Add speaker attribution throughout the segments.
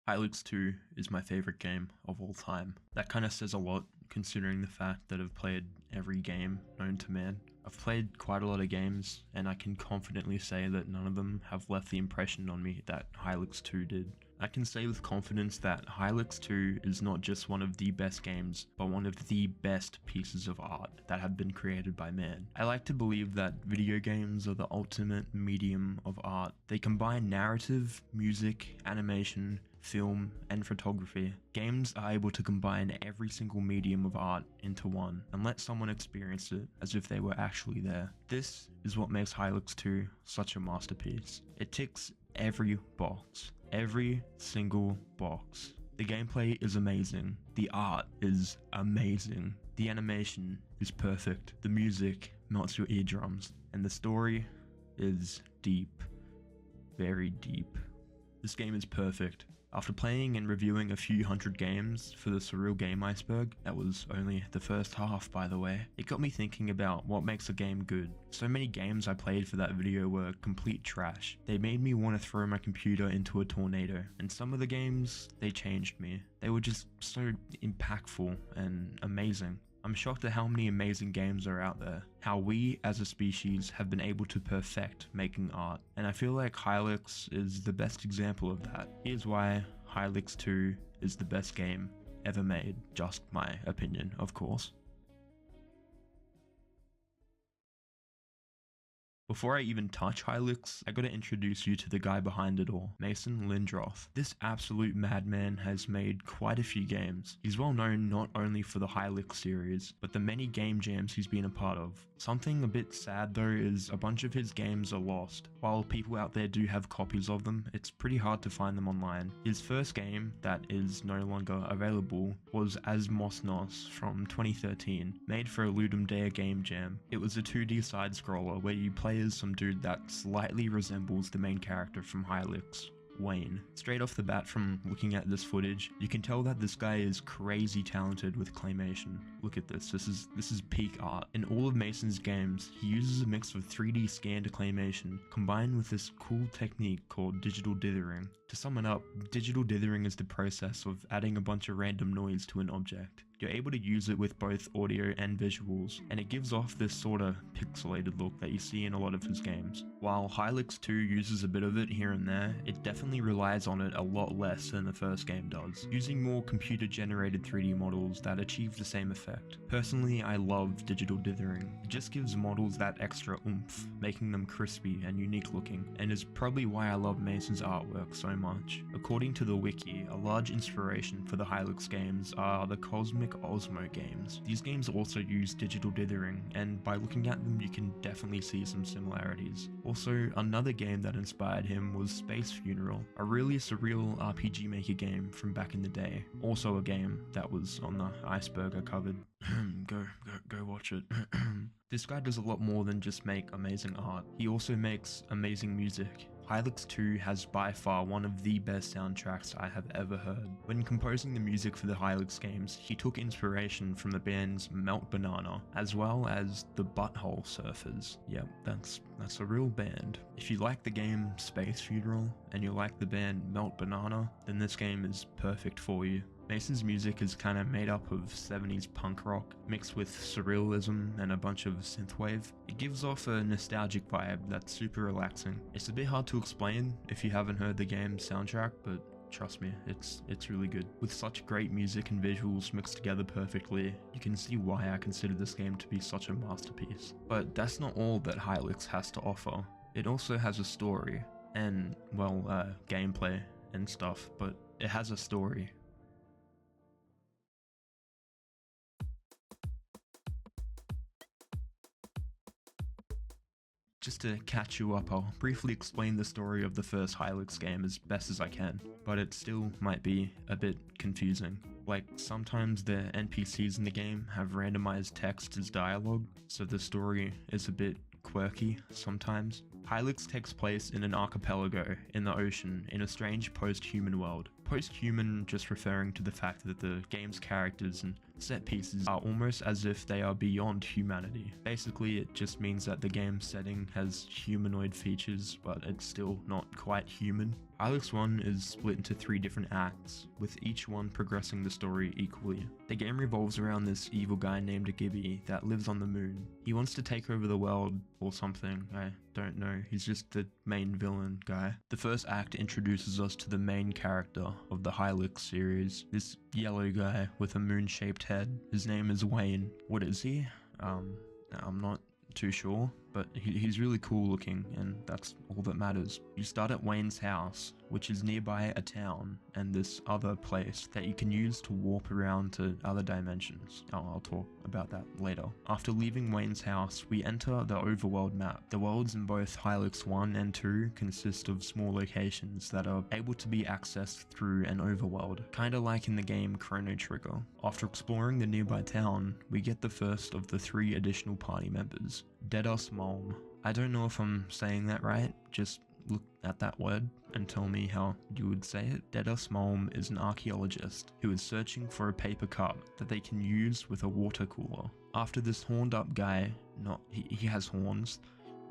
Speaker 1: Hylics 2 is my favorite game of all time. That kind of says a lot considering the fact that I've played every game known to man. I've played quite a lot of games and I can confidently say that none of them have left the impression on me that Hylics 2 did. I can say with confidence that Hylics 2 is not just one of the best games, but one of the best pieces of art that have been created by man. I like to believe that video games are the ultimate medium of art. They combine narrative, music, animation, film, and photography. Games are able to combine every single medium of art into one and let someone experience it as if they were actually there. This is what makes Hylics 2 such a masterpiece. It ticks every box. Every single box. The gameplay is amazing. The art is amazing. The animation is perfect. The music melts your eardrums. And the story is deep. Very deep. This game is perfect. After playing and reviewing a few hundred games for the Surreal Game Iceberg, that was only the first half by the way, it got me thinking about what makes a game good. So many games I played for that video were complete trash. They made me want to throw my computer into a tornado, and some of the games, they changed me. They were just so impactful and amazing. I'm shocked at how many amazing games are out there, how we as a species have been able to perfect making art, and I feel like Hylics is the best example of that. Here's why Hylics 2 is the best game ever made, just my opinion of course. Before I even touch Hylics, I gotta introduce you to the guy behind it all, Mason Lindroth. This absolute madman has made quite a few games. He's well known not only for the Hylics series, but the many game jams he's been a part of. Something a bit sad though is a bunch of his games are lost. While people out there do have copies of them, it's pretty hard to find them online. His first game, that is no longer available, was As Mos Nos from 2013, made for a Ludum Dare game jam. It was a 2D side-scroller where you play as some dude that slightly resembles the main character from Hylics, Wayne. Straight off the bat from looking at this footage, you can tell that this guy is crazy talented with claymation. Look at this, this is peak art. In all of Mason's games, he uses a mix of 3D scanned claymation combined with this cool technique called digital dithering. To sum it up, digital dithering is the process of adding a bunch of random noise to an object. You're able to use it with both audio and visuals, and it gives off this sort of pixelated look that you see in a lot of his games. While Hylics 2 uses a bit of it here and there, it definitely relies on it a lot less than the first game does, using more computer generated 3D models that achieve the same effect. Personally, I love digital dithering. It just gives models that extra oomph, making them crispy and unique looking, and is probably why I love Mason's artwork so much. According to the wiki, a large inspiration for the Hylics games are the Cosmic Osmo games. These games also use digital dithering, and by looking at them you can definitely see some similarities. Also, another game that inspired him was Space Funeral, a really surreal RPG Maker game from back in the day. Also a game that was on the iceberg I covered. go watch it. This guy does a lot more than just make amazing art. He also makes amazing music. Hylics 2 has by far one of the best soundtracks I have ever heard. When composing the music for the Hylics games, he took inspiration from the bands Melt Banana, as well as the Butthole Surfers. Yep, that's a real band. If you like the game Space Funeral, and you like the band Melt Banana, then this game is perfect for you. Mason's music is kind of made up of 70s punk rock, mixed with surrealism and a bunch of synthwave. It gives off a nostalgic vibe that's super relaxing. It's a bit hard to explain if you haven't heard the game's soundtrack, but trust me, it's really good. With such great music and visuals mixed together perfectly, you can see why I consider this game to be such a masterpiece. But that's not all that Hylics has to offer. It also has a story, and, well, gameplay and stuff, but it has a story. Just to catch you up, I'll briefly explain the story of the first Hylics game as best as I can, but it still might be a bit confusing. Like, sometimes the NPCs in the game have randomized text as dialogue, so the story is a bit quirky sometimes. Hylics takes place in an archipelago in the ocean in a strange post-human world. Post-human just referring to the fact that the game's characters and set pieces are almost as if they are beyond humanity. Basically, it just means that the game setting has humanoid features, but it's still not quite human. Hylics 1 is split into 3 different acts, with each one progressing the story equally. The game revolves around this evil guy named Gibby that lives on the moon. He wants to take over the world or something, I don't know, he's just the main villain guy. The first act introduces us to the main character of the Hylics series, this yellow guy with a moon-shaped head. His name is Wayne. What is he? I'm not too sure, but he's really cool looking, and that's all that matters. You start at Wayne's house, which is nearby a town and this other place that you can use to warp around to other dimensions. I'll talk about that later. After leaving Wayne's house, we enter the overworld map. The worlds in both Hylics 1 and 2 consist of small locations that are able to be accessed through an overworld, kinda like in the game Chrono Trigger. After exploring the nearby town, we get the first of the 3 additional party members, Dedos Malm. I don't know if I'm saying that right, just look at that word and tell me how you would say it. Dedos Malm is an archaeologist who is searching for a paper cup that they can use with a water cooler. After this horned up guy, he has horns,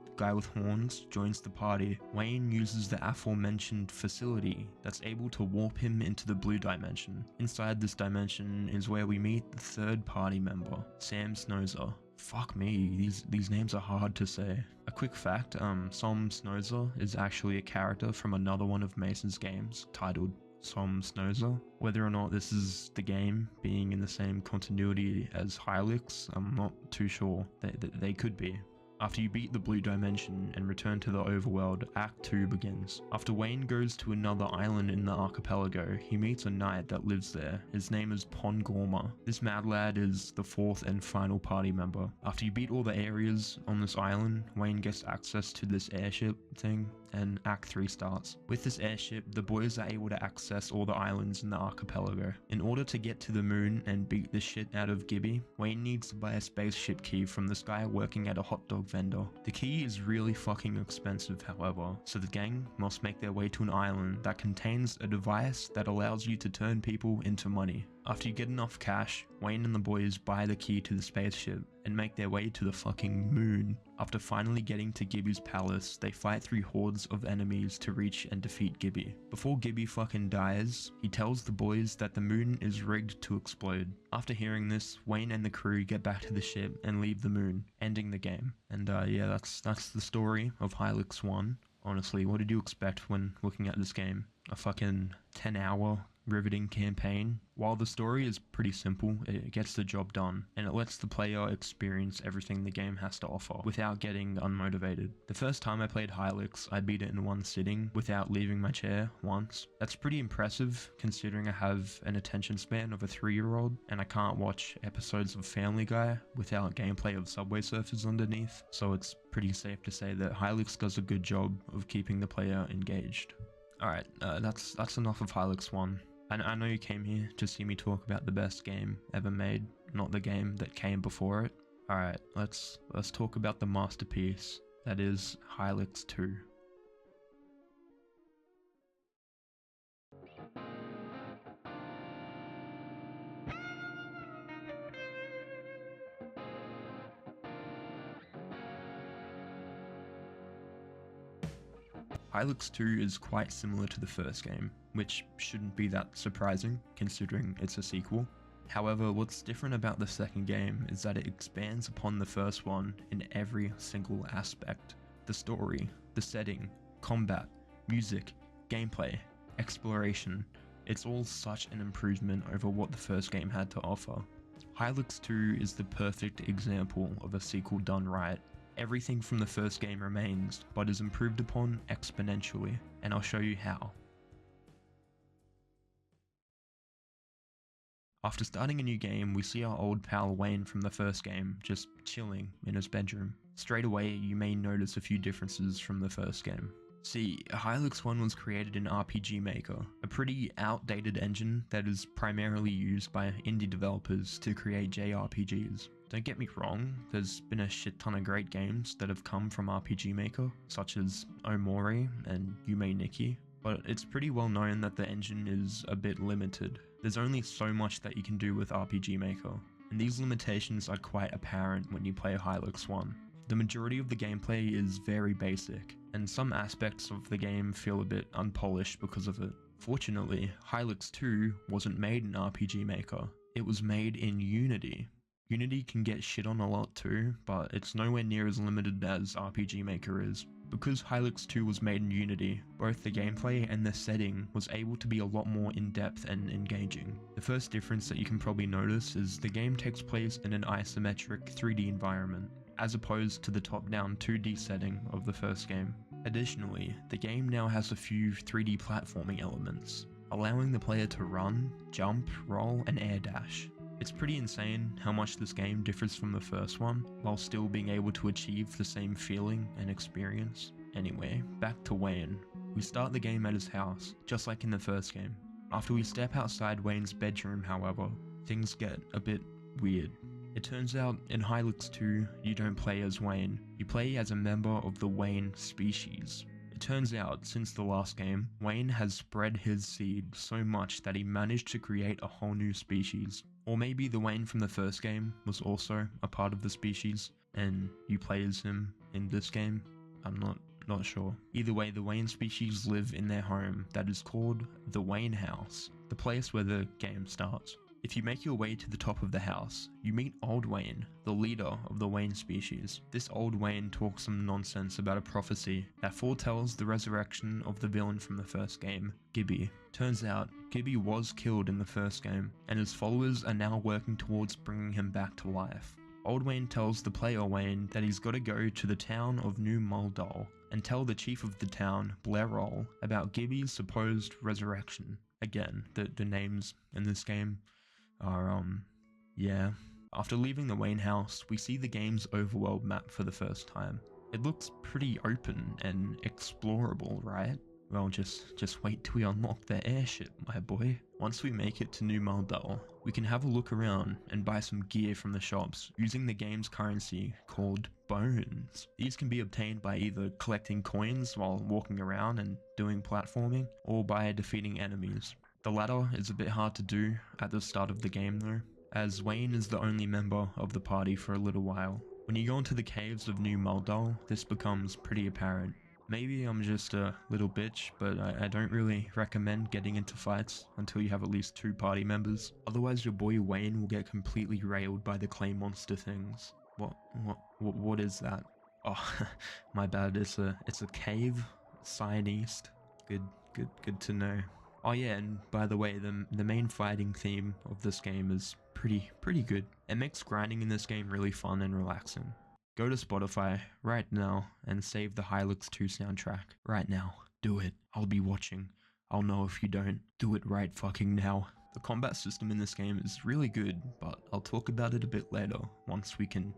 Speaker 1: the guy with horns joins the party, Wayne uses the aforementioned facility that's able to warp him into the blue dimension. Inside this dimension is where we meet the 3rd party member, Sam Snozer. Fuck me, these names are hard to say. A quick fact, Som Snozer is actually a character from another one of Mason's games, titled Som Snozer. Whether or not this is the game being in the same continuity as Hylics, I'm not too sure. They could be. After you beat the blue dimension and return to the overworld, Act 2 begins. After Wayne goes to another island in the archipelago, he meets a knight that lives there. His name is Pon Gorma. This mad lad is the 4th and final party member. After you beat all the areas on this island, Wayne gets access to this airship thing, and Act 3 starts. With this airship, the boys are able to access all the islands in the archipelago. In order to get to the moon and beat the shit out of Gibby, Wayne needs to buy a spaceship key from this guy working at a hot dog vendor. The key is really fucking expensive, however, so the gang must make their way to an island that contains a device that allows you to turn people into money. After you get enough cash, Wayne and the boys buy the key to the spaceship and make their way to the fucking moon. After finally getting to Gibby's palace, they fight through hordes of enemies to reach and defeat Gibby. Before Gibby fucking dies, he tells the boys that the moon is rigged to explode. After hearing this, Wayne and the crew get back to the ship and leave the moon, ending the game. And yeah, that's the story of Hylics 1. Honestly, what did you expect when looking at this game? A fucking 10-hour riveting campaign? While the story is pretty simple, it gets the job done, and it lets the player experience everything the game has to offer without getting unmotivated. The first time I played Hylics, I beat it in one sitting without leaving my chair once. That's pretty impressive considering I have an attention span of a 3-year-old and I can't watch episodes of Family Guy without gameplay of Subway Surfers underneath, so it's pretty safe to say that Hylics does a good job of keeping the player engaged. Alright, that's enough of Hylics 1. I know you came here to see me talk about the best game ever made, not the game that came before it. Alright, let's talk about the masterpiece that is Hylics 2. Hylics 2 is quite similar to the first game, which shouldn't be that surprising considering it's a sequel. However, what's different about the second game is that it expands upon the first one in every single aspect. The story, the setting, combat, music, gameplay, exploration, it's all such an improvement over what the first game had to offer. Hylics 2 is the perfect example of a sequel done right. Everything from the first game remains, but is improved upon exponentially, and I'll show you how. After starting a new game, we see our old pal Wayne from the first game just chilling in his bedroom. Straight away, you may notice a few differences from the first game. See, Hylics 1 was created in RPG Maker, a pretty outdated engine that is primarily used by indie developers to create JRPGs. Don't get me wrong, there's been a shit ton of great games that have come from RPG Maker, such as Omori and Yume Nikki, but it's pretty well known that the engine is a bit limited. There's only so much that you can do with RPG Maker, and these limitations are quite apparent when you play Hylics 1. The majority of the gameplay is very basic, and some aspects of the game feel a bit unpolished because of it. Fortunately, Hylics 2 wasn't made in RPG Maker, it was made in Unity. Unity can get shit on a lot too, but it's nowhere near as limited as RPG Maker is. Because Hylics 2 was made in Unity, both the gameplay and the setting was able to be a lot more in-depth and engaging. The first difference that you can probably notice is the game takes place in an isometric 3D environment, as opposed to the top-down 2D setting of the first game. Additionally, the game now has a few 3D platforming elements, allowing the player to run, jump, roll, and air dash. It's pretty insane how much this game differs from the first one, while still being able to achieve the same feeling and experience. Anyway, back to Wayne. We start the game at his house, just like in the first game. After we step outside Wayne's bedroom, however, things get a bit weird. It turns out, in Hylics 2, you don't play as Wayne, you play as a member of the Wayne species. It turns out, since the last game, Wayne has spread his seed so much that he managed to create a whole new species. Or maybe the Wayne from the first game was also a part of the species, and you play as him in this game. I'm not sure. Either way, the Wayne species live in their home that is called the Wayne House, the place where the game starts. If you make your way to the top of the house, you meet Old Wayne, the leader of the Wayne species. This Old Wayne talks some nonsense about a prophecy that foretells the resurrection of the villain from the first game, Gibby. Turns out, Gibby was killed in the first game, and his followers are now working towards bringing him back to life. Old Wayne tells the player Wayne that he's got to go to the town of New Muldal and tell the chief of the town, Blairol, about Gibby's supposed resurrection. Again, the names in this game are, yeah. After leaving the Wayne house, we see the game's overworld map for the first time. It looks pretty open and explorable, right? Well, just wait till we unlock the airship, my boy. Once we make it to New Muldal, we can have a look around and buy some gear from the shops using the game's currency called bones. These can be obtained by either collecting coins while walking around and doing platforming, or by defeating enemies. The latter is a bit hard to do at the start of the game though, as Wayne is the only member of the party for a little while. When you go into the caves of New Muldal, this becomes pretty apparent. Maybe I'm just a little bitch, but I don't really recommend getting into fights until you have at least 2 party members. Otherwise your boy Wayne will get completely railed by the clay monster things. What is that? Oh, my bad, it's a cave, sign east. Good to know. Oh yeah, and by the way, the main fighting theme of this game is pretty good. It makes grinding in this game really fun and relaxing. Go to Spotify right now and save the Hylics 2 soundtrack right now. Do it. I'll be watching. I'll know if you don't. Do it right fucking now. The combat system in this game is really good, but I'll talk about it a bit later once we can,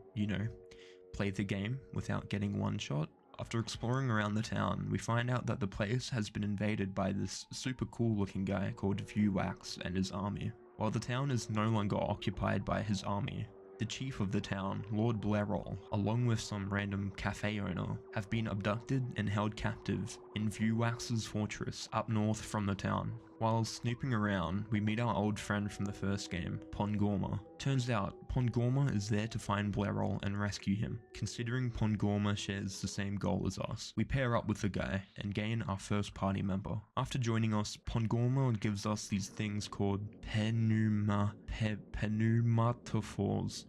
Speaker 1: play the game without getting one shot. After exploring around the town, we find out that the place has been invaded by this super cool looking guy called Viewwax and his army. While the town is no longer occupied by his army, the chief of the town, Lord Blairol, along with some random cafe owner, have been abducted and held captive in Viewwax's fortress up north from the town. While snooping around, we meet our old friend from the first game, Pongorma. Turns out, Pongorma is there to find Blairol and rescue him. Considering Pongorma shares the same goal as us, we pair up with the guy and gain our first party member. After joining us, Pongorma gives us these things called pneumatophores.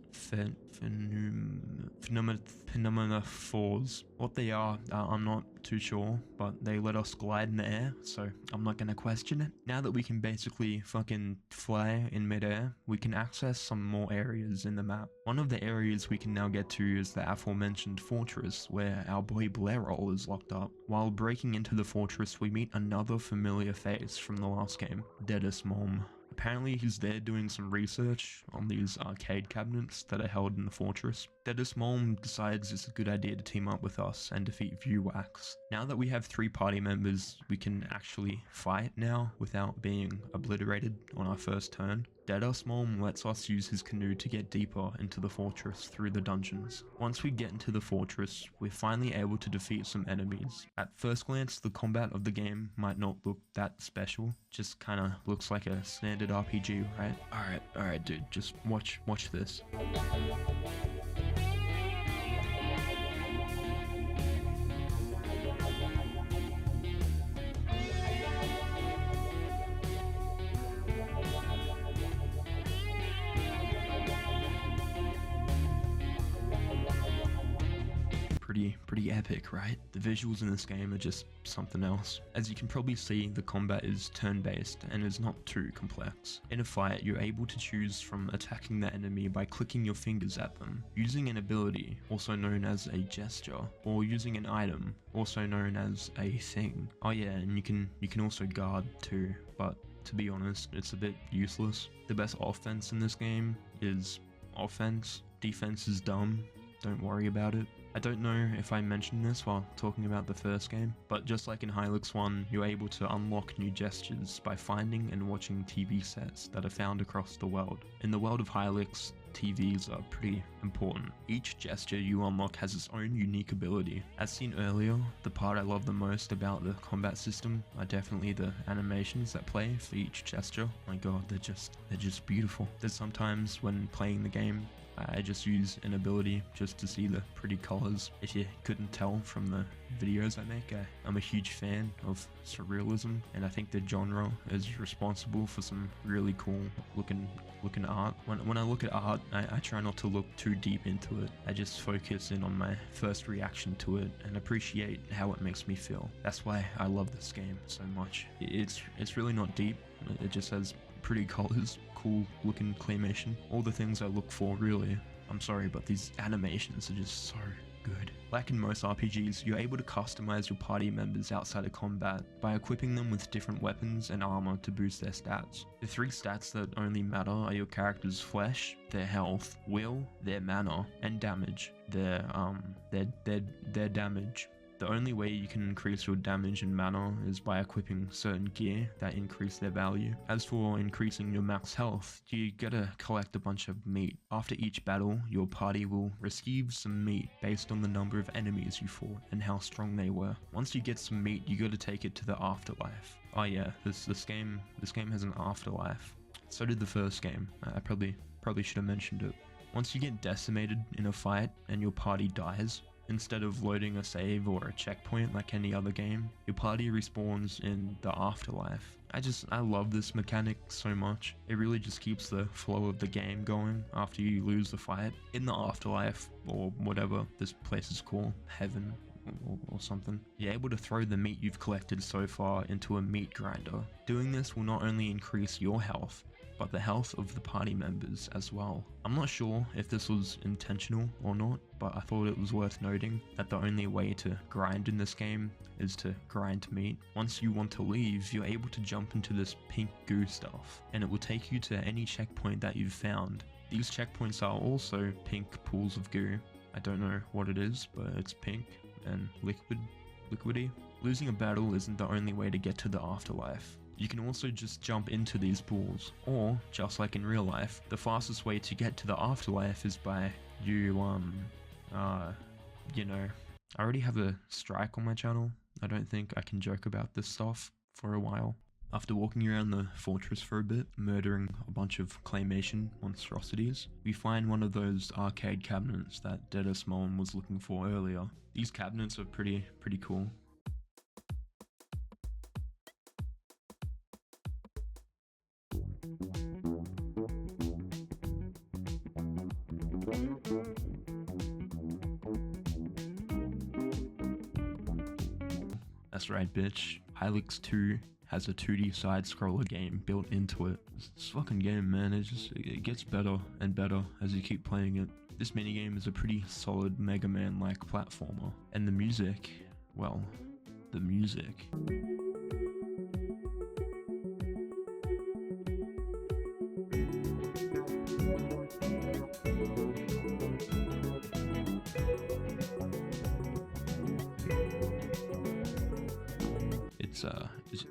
Speaker 1: Pneumatophores. What they are, I'm not too sure, but they let us glide in the air, so I'm not gonna question it. Now that we can basically fucking fly in midair, we can access some more areas in the map. One of the areas we can now get to is the aforementioned fortress, where our boy Blairol is locked up. While breaking into the fortress, we meet another familiar face from the last game, Deadest Mom. Apparently he's there doing some research on these arcade cabinets that are held in the fortress. Deadest Mom decides it's a good idea to team up with us and defeat Viewwax. Now that we have 3 party members, we can actually fight now without being obliterated on our first turn. Mom lets us use his canoe to get deeper into the fortress through the dungeons. Once we get into the fortress, we're finally able to defeat some enemies. At first glance, the combat of the game might not look that special, just kinda looks like a standard RPG, right? Alright dude, just watch this. Pretty epic, right? The visuals in this game are just something else. As you can probably see, the combat is turn-based and is not too complex. In a fight, you're able to choose from attacking the enemy by clicking your fingers at them, using an ability, also known as a gesture, or using an item, also known as a thing. Oh yeah, and you can also guard too, but to be honest, it's a bit useless. The best offense in this game is offense. Defense is dumb, don't worry about it. I don't know if I mentioned this while talking about the first game, but just like in Hylics 1, you're able to unlock new gestures by finding and watching TV sets that are found across the world. In the world of Hylics, TVs are pretty important. Each gesture you unlock has its own unique ability. As seen earlier, the part I love the most about the combat system are definitely the animations that play for each gesture. My god, they're just beautiful. There's sometimes when playing the game, I just use an ability just to see the pretty colors. If you couldn't tell from the videos I make, I'm a huge fan of surrealism, and I think the genre is responsible for some really cool looking art. When I look at art, I try not to look too deep into it. I just focus in on my first reaction to it and appreciate how it makes me feel. That's why I love this game so much. It's really not deep. It just has pretty colors, cool looking claymation, all the things I look for really. I'm sorry, but these animations are just so good. Like in most RPGs, you're able to customize your party members outside of combat by equipping them with different weapons and armor to boost their stats. The 3 stats that only matter are your character's flesh, their health, will, their mana, and damage. Their damage. The only way you can increase your damage and mana is by equipping certain gear that increase their value. As for increasing your max health, you gotta collect a bunch of meat. After each battle, your party will receive some meat based on the number of enemies you fought and how strong they were. Once you get some meat, you gotta take it to the afterlife. Oh yeah, this game has an afterlife. So did the first game. I probably should have mentioned it. Once you get decimated in a fight and your party dies, instead of loading a save or a checkpoint like any other game, your party respawns in the afterlife. I love this mechanic so much. It really just keeps the flow of the game going after you lose the fight. In the afterlife, or whatever this place is called, heaven or something, you're able to throw the meat you've collected so far into a meat grinder. Doing this will not only increase your health, but the health of the party members as well. I'm not sure if this was intentional or not, but I thought it was worth noting that the only way to grind in this game is to grind meat. Once you want to leave, you're able to jump into this pink goo stuff, and it will take you to any checkpoint that you've found. These checkpoints are also pink pools of goo. I don't know what it is, but it's pink and liquidy. Losing a battle isn't the only way to get to the afterlife. You can also just jump into these pools, or, just like in real life, the fastest way to get to the afterlife is by you know, I already have a strike on my channel. I don't think I can joke about this stuff for a while. After walking around the fortress for a bit, murdering a bunch of claymation monstrosities, we find one of those arcade cabinets that Mom was looking for earlier. These cabinets are pretty cool. That's right, bitch. Hylics 2 has a 2D side-scroller game built into it. This fucking game, man, it gets better and better as you keep playing it. This minigame is a pretty solid Mega Man-like platformer. And the music, well, the music.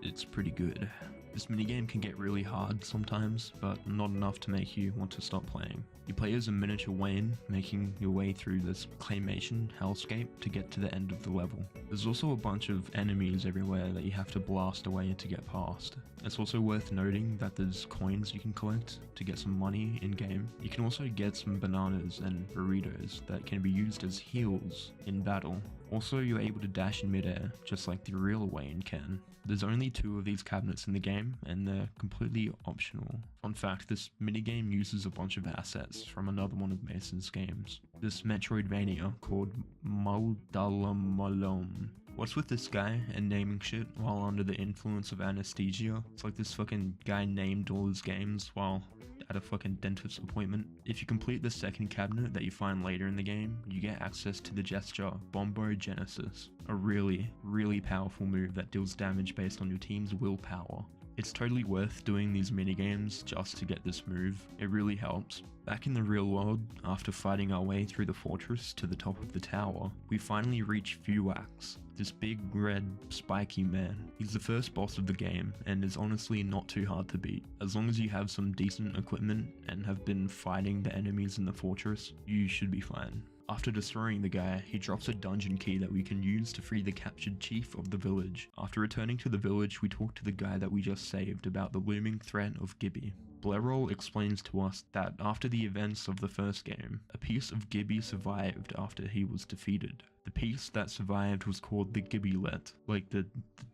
Speaker 1: It's pretty good. This minigame can get really hard sometimes, but not enough to make you want to stop playing. You play as a miniature Wayne, making your way through this claymation hellscape to get to the end of the level. There's also a bunch of enemies everywhere that you have to blast away to get past. It's also worth noting that there's coins you can collect to get some money in game. You can also get some bananas and burritos that can be used as heals in battle. Also, you're able to dash in midair, just like the real Wayne can. There's only 2 of these cabinets in the game, and they're completely optional. Fun fact, this minigame uses a bunch of assets from another one of Mason's games. This Metroidvania called Maldalamolom. What's with this guy and naming shit while under the influence of anesthesia? It's like this fucking guy named all his games while at a fucking dentist appointment. If you complete the second cabinet that you find later in the game, you get access to the gesture Bombogenesis, a really, really powerful move that deals damage based on your team's willpower. It's totally worth doing these minigames just to get this move. It really helps. Back in the real world, after fighting our way through the fortress to the top of the tower, we finally reach Hylics, this big red spiky man. He's the first boss of the game and is honestly not too hard to beat. As long as you have some decent equipment and have been fighting the enemies in the fortress, you should be fine. After destroying the guy, he drops a dungeon key that we can use to free the captured chief of the village. After returning to the village, we talk to the guy that we just saved about the looming threat of Gibby. Blerol explains to us that after the events of the first game, a piece of Gibby survived after he was defeated. The piece that survived was called the Gibbylet, like the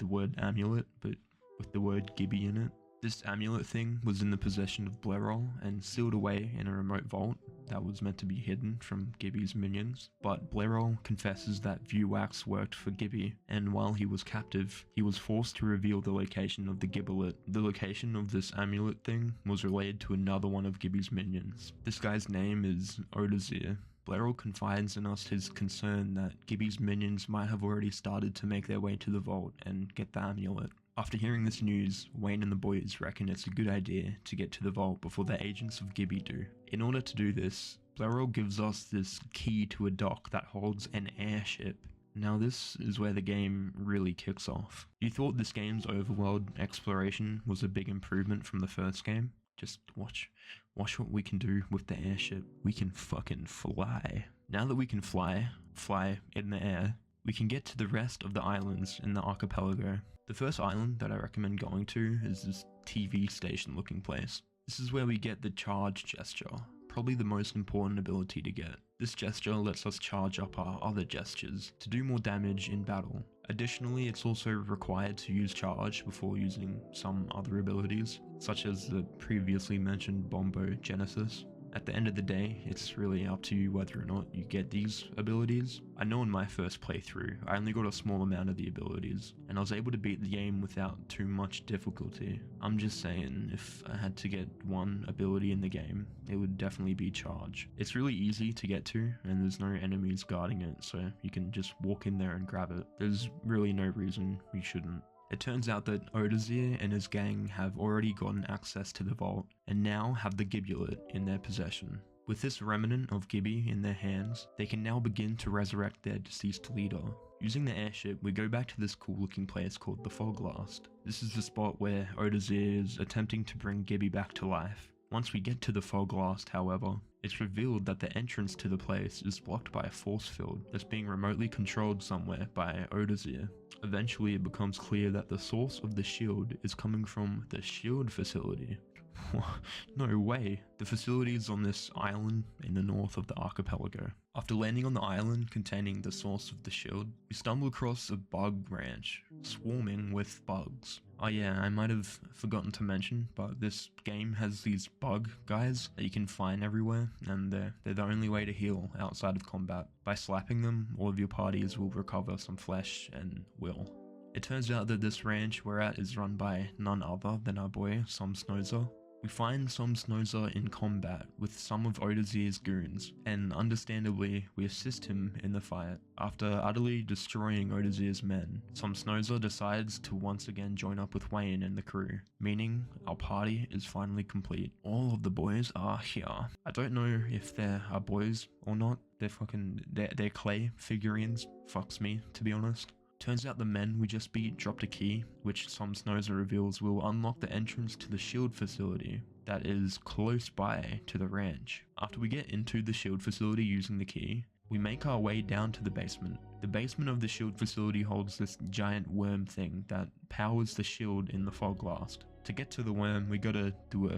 Speaker 1: word amulet, but with the word Gibby in it. This amulet thing was in the possession of Blerol and sealed away in a remote vault that was meant to be hidden from Gibby's minions, but Blerol confesses that Vuax worked for Gibby, and while he was captive, he was forced to reveal the location of the Gibbelet. The location of this amulet thing was related to another one of Gibby's minions. This guy's name is Odazir. Blerol confides in us his concern that Gibby's minions might have already started to make their way to the vault and get the amulet. After hearing this news, Wayne and the boys reckon it's a good idea to get to the vault before the agents of Gibby do. In order to do this, Blerol gives us this key to a dock that holds an airship. Now this is where the game really kicks off. You thought this game's overworld exploration was a big improvement from the first game? Just watch what we can do with the airship. We can fucking fly. Now that we can fly in the air, we can get to the rest of the islands in the archipelago. The first island that I recommend going to is this TV station looking place. This is where we get the charge gesture, probably the most important ability to get. This gesture lets us charge up our other gestures to do more damage in battle. Additionally, it's also required to use charge before using some other abilities, such as the previously mentioned Bombogenesis. At the end of the day, it's really up to you whether or not you get these abilities. I know in my first playthrough, I only got a small amount of the abilities, and I was able to beat the game without too much difficulty. I'm just saying, if I had to get one ability in the game, it would definitely be charge. It's really easy to get to, and there's no enemies guarding it, so you can just walk in there and grab it. There's really no reason you shouldn't. It turns out that Odazir and his gang have already gotten access to the vault, and now have the Gibbulet in their possession. With this remnant of Gibby in their hands, they can now begin to resurrect their deceased leader. Using the airship, we go back to this cool looking place called the Foglast. This is the spot where Odazir is attempting to bring Gibby back to life. Once we get to the Foglast, however, it's revealed that the entrance to the place is blocked by a force field that's being remotely controlled somewhere by Odazir. Eventually, it becomes clear that the source of the shield is coming from the shield facility. No way. The facility is on this island in the north of the archipelago. After landing on the island containing the source of the shield, we stumble across a bug ranch, swarming with bugs. Oh yeah, I might have forgotten to mention, but this game has these bug guys that you can find everywhere, and they're the only way to heal outside of combat. By slapping them, all of your parties will recover some flesh and will. It turns out that this ranch we're at is run by none other than our boy, Som Snozer. We find Som Snozer in combat with some of Odazir's goons, and understandably, we assist him in the fight. After utterly destroying Odazir's men, Som Snozer decides to once again join up with Wayne and the crew, meaning our party is finally complete. All of the boys are here. I don't know if they're our boys or not. They're clay figurines. Fucks me, to be honest. Turns out the men we just beat dropped a key, which some Snowser reveals will unlock the entrance to the shield facility that is close by to the ranch. After we get into the shield facility using the key, we make our way down to the basement. The basement of the shield facility holds this giant worm thing that powers the shield in the fog blast. To get to the worm, we gotta do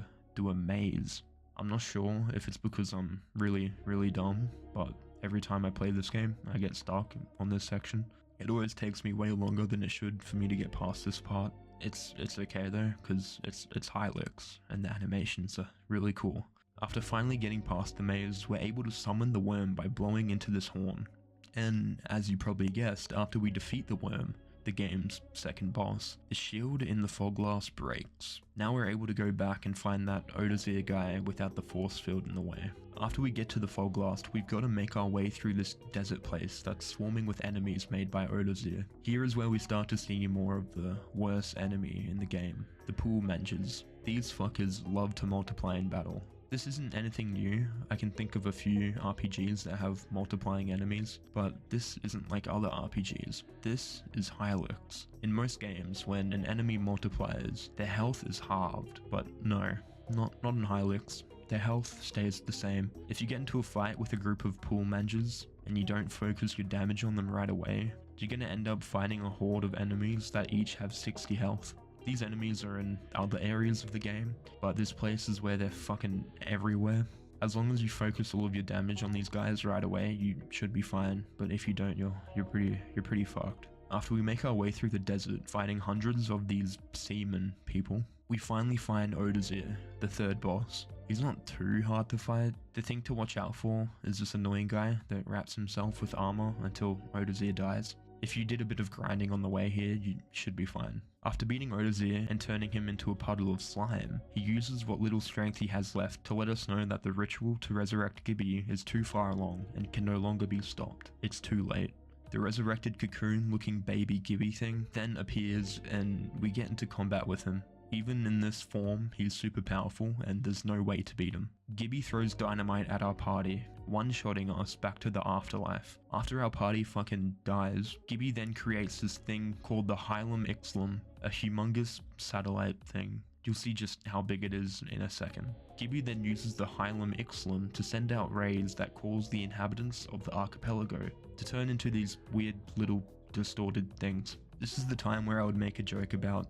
Speaker 1: a maze. I'm not sure if it's because I'm really dumb, but every time I play this game, I get stuck on this section. It always takes me way longer than it should for me to get past this part. It's okay though, because it's Hylics, and the animations are really cool. After finally getting past the maze, we're able to summon the worm by blowing into this horn. And as you probably guessed, after we defeat the worm, the game's second boss, the shield in the fog glass breaks. Now we're able to go back and find that Odazir guy without the force field in the way. After we get to the fog blast, we've got to make our way through this desert place that's swarming with enemies made by Odazir. Here is where we start to see more of the worst enemy in the game, the pool mangers. These fuckers love to multiply in battle. This isn't anything new. I can think of a few RPGs that have multiplying enemies, but this isn't like other RPGs. This is Hylics. In most games, when an enemy multiplies, their health is halved, but no, not in Hylics. Their health stays the same. If you get into a fight with a group of pool mangers and you don't focus your damage on them right away, you're gonna end up fighting a horde of enemies that each have 60 health. These enemies are in other areas of the game, but this place is where they're fucking everywhere. As long as you focus all of your damage on these guys right away, you should be fine, but if you don't, you're pretty fucked. After we make our way through the desert, fighting hundreds of these seaman people, we finally find Odazir, the third boss. He's not too hard to fight. The thing to watch out for is this annoying guy that wraps himself with armor until Odazir dies. If you did a bit of grinding on the way here, you should be fine. After beating Odazir and turning him into a puddle of slime, he uses what little strength he has left to let us know that the ritual to resurrect Gibby is too far along and can no longer be stopped. It's too late. The resurrected cocoon-looking baby Gibby thing then appears and we get into combat with him. Even in this form, he's super powerful and there's no way to beat him. Gibby throws dynamite at our party, one-shotting us back to the afterlife. After our party fucking dies, Gibby then creates this thing called the Hylics, a humongous satellite thing. You'll see just how big it is in a second. Gibby then uses the Hylics to send out rays that cause the inhabitants of the archipelago to turn into these weird little distorted things. This is the time where I would make a joke about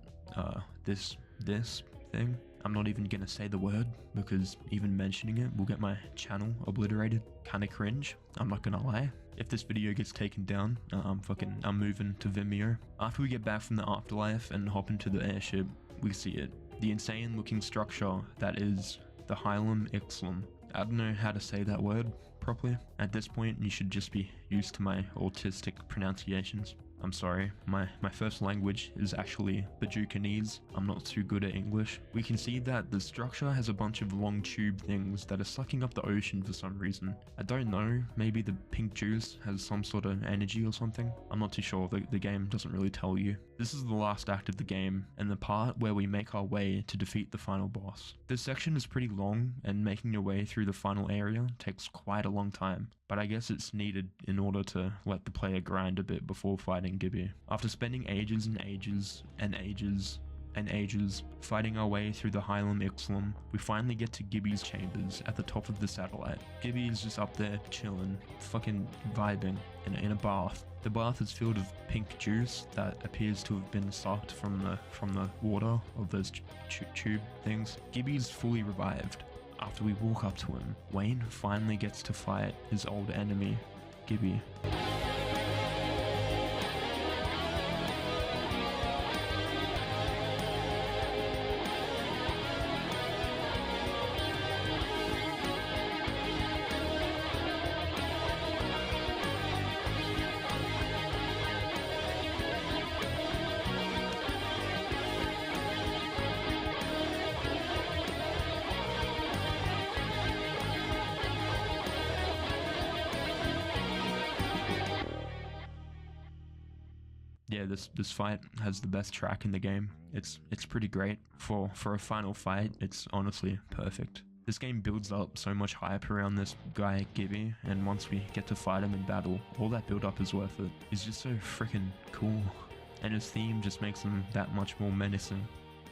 Speaker 1: this thing. I'm not even gonna say the word because even mentioning it will get my channel obliterated. Kinda cringe, I'm not gonna lie. If this video gets taken down, I'm moving to Vimeo. After we get back from the afterlife and hop into the airship, we see it. The insane looking structure that is the Hylics. I don't know how to say that word properly. At this point, you should just be used to my autistic pronunciations. I'm sorry, my first language is actually Bajukanese. I'm not too good at English. We can see that the structure has a bunch of long tube things that are sucking up the ocean for some reason. I don't know, maybe the pink juice has some sort of energy or something. I'm not too sure, the game doesn't really tell you. This is the last act of the game, and the part where we make our way to defeat the final boss. This section is pretty long, and making your way through the final area takes quite a long time, but I guess it's needed in order to let the player grind a bit before fighting Gibby. After spending ages and ages and ages and ages fighting our way through the Hylics, we finally get to Gibby's chambers at the top of the satellite. Gibby is just up there chilling, fucking vibing in a bath. The bath is filled with pink juice that appears to have been sucked from the water of those tube things. Gibby's fully revived. After we walk up to him, Wayne finally gets to fight his old enemy, Gibby. Yeah, this fight has the best track in the game. It's pretty great. For a final fight, it's honestly perfect. This game builds up so much hype around this guy Gibby, and once we get to fight him in battle, all that build up is worth it. He's just so freaking cool, and his theme just makes him that much more menacing.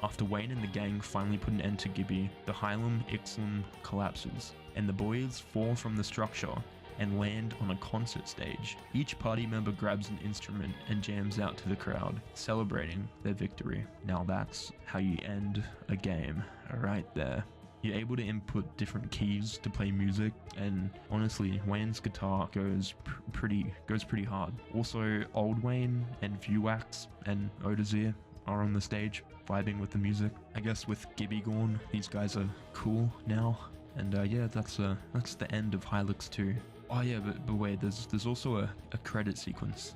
Speaker 1: After Wayne and the gang finally put an end to Gibby, the Hylium Ixalim collapses, and the boys fall from the structure and land on a concert stage. Each party member grabs an instrument and jams out to the crowd, celebrating their victory. Now that's how you end a game, right there. You're able to input different keys to play music, and honestly, Wayne's guitar goes pretty hard. Also, Old Wayne and Vuax and Odazir are on the stage, vibing with the music. I guess with Gibby gone, these guys are cool now. And yeah, that's the end of Hylics 2. Oh yeah, but wait, there's also a credit sequence.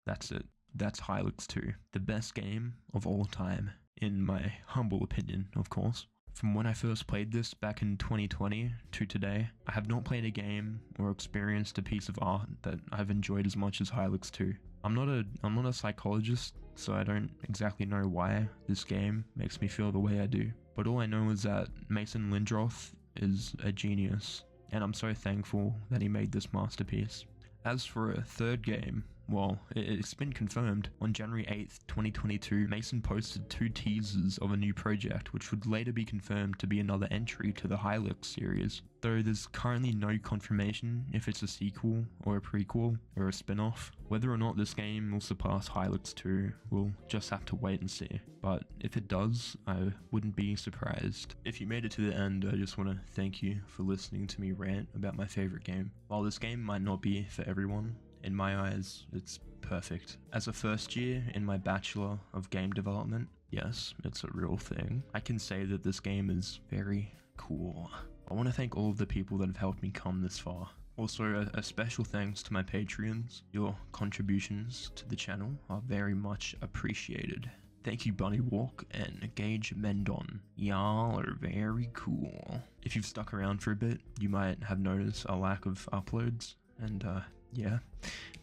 Speaker 1: That's it. That's Hylics 2, the best game of all time, in my humble opinion, of course. From when I first played this back in 2020 to today, I have not played a game or experienced a piece of art that I've enjoyed as much as Hylics 2. I'm not a psychologist, so I don't exactly know why this game makes me feel the way I do. But all I know is that Mason Lindroth is a genius, and I'm so thankful that he made this masterpiece. As for a third game, well, it's been confirmed. On January 8th, 2022, Mason posted 2 teasers of a new project, which would later be confirmed to be another entry to the Hylics series. Though there's currently no confirmation if it's a sequel or a prequel or a spin-off. Whether or not this game will surpass Hylics 2, we'll just have to wait and see. But if it does, I wouldn't be surprised. If you made it to the end, I just want to thank you for listening to me rant about my favorite game. While this game might not be for everyone, in my eyes, it's perfect. As a first year in my Bachelor of Game Development, yes, it's a real thing, I can say that this game is very cool. I want to thank all of the people that have helped me come this far. Also, a special thanks to my Patreons. Your contributions to the channel are very much appreciated. Thank you Bunny Walk and Gage Mendon. Y'all are very cool. If you've stuck around for a bit, you might have noticed a lack of uploads, and yeah,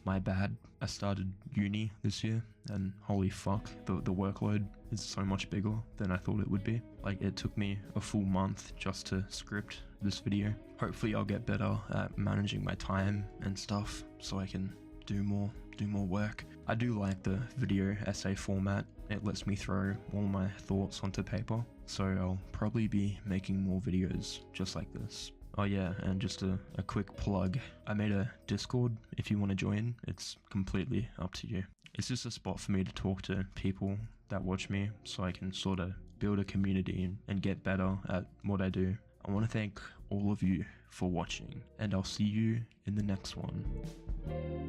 Speaker 1: my bad. I started uni this year, and holy fuck, the workload is so much bigger than I thought it would be. Like, it took me a full month just to script this video. Hopefully I'll get better at managing my time and stuff so I can do more work. I do like the video essay format. It lets me throw all my thoughts onto paper, so I'll probably be making more videos just like this. Oh yeah, and just a quick plug. I made a Discord. If you want to join, it's completely up to you. It's just a spot for me to talk to people that watch me so I can sort of build a community and get better at what I do. I want to thank all of you for watching, and I'll see you in the next one.